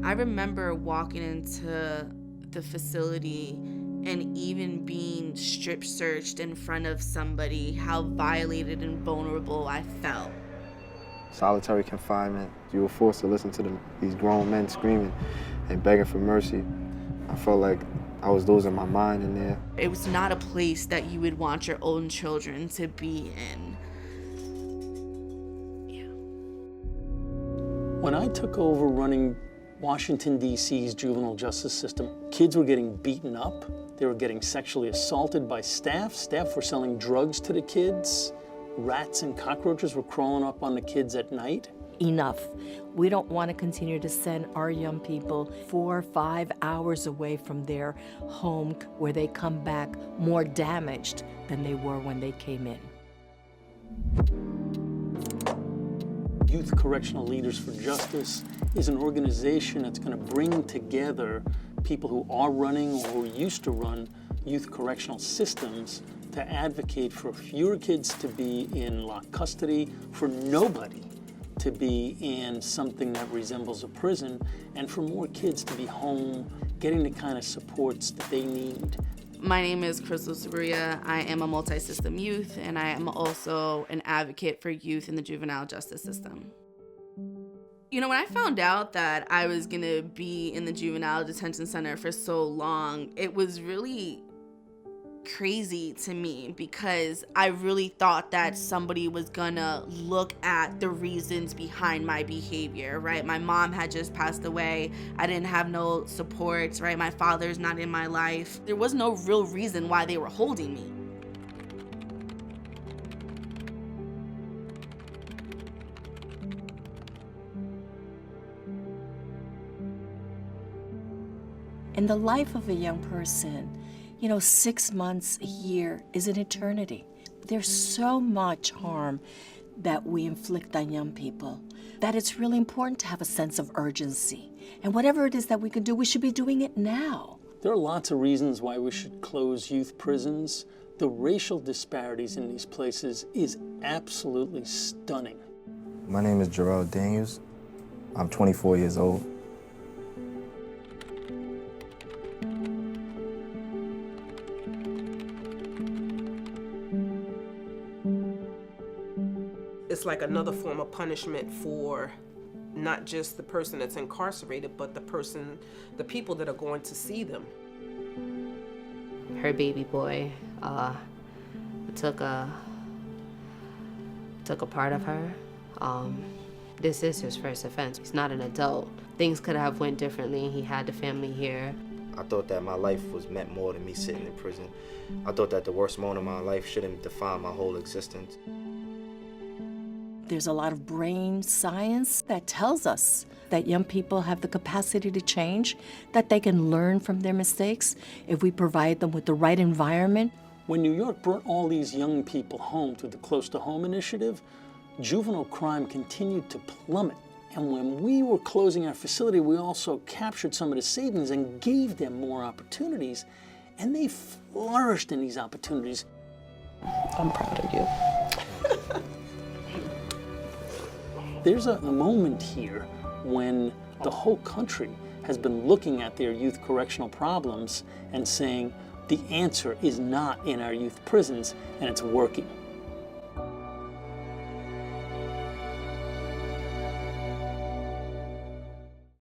I remember walking into the facility and even being strip searched in front of somebody, how violated and vulnerable I felt. Solitary confinement, you were forced to listen to these grown men screaming and begging for mercy. I felt like I was losing my mind in there. It was not a place that you would want your own children to be in. When I took over running Washington, D.C.'s juvenile justice system, kids were getting beaten up. They were getting sexually assaulted by staff. Staff were selling drugs to the kids. Rats and cockroaches were crawling up on the kids at night. Enough. We don't want to continue to send our young people 4 or 5 hours away from their home where they come back more damaged than they were when they came in. Youth Correctional Leaders for Justice is an organization that's going to bring together people who are running or who used to run youth correctional systems to advocate for fewer kids to be in locked custody, for nobody to be in something that resembles a prison, and for more kids to be home, getting the kind of supports that they need. My name is Crystal Sabria. I am a multi-system youth, and I am also an advocate for youth in the juvenile justice system. You know, when I found out that I was gonna be in the juvenile detention center for so long, it was really crazy to me because I really thought that somebody was gonna look at the reasons behind my behavior, right? My mom had just passed away. I didn't have no supports, right? My father's not in my life. There was no real reason why they were holding me. In the life of a young person, 6 months, a year is an eternity. There's so much harm that we inflict on young people that it's really important to have a sense of urgency. And whatever it is that we can do, we should be doing it now. There are lots of reasons why we should close youth prisons. The racial disparities in these places is absolutely stunning. My name is Gerald Daniels. I'm 24 years old. It's like another form of punishment for not just the person that's incarcerated, but the people that are going to see them. Her baby boy took a part of her. This is his first offense. He's not an adult. Things could have went differently. He had the family here. I thought that my life was meant more than me sitting in prison. I thought that the worst moment of my life shouldn't define my whole existence. There's a lot of brain science that tells us that young people have the capacity to change, that they can learn from their mistakes if we provide them with the right environment. When New York brought all these young people home through the Close to Home initiative, juvenile crime continued to plummet. And when we were closing our facility, we also captured some of the savings and gave them more opportunities, and they flourished in these opportunities. I'm proud of you. There's a moment here when the whole country has been looking at their youth correctional problems and saying the answer is not in our youth prisons, and it's working.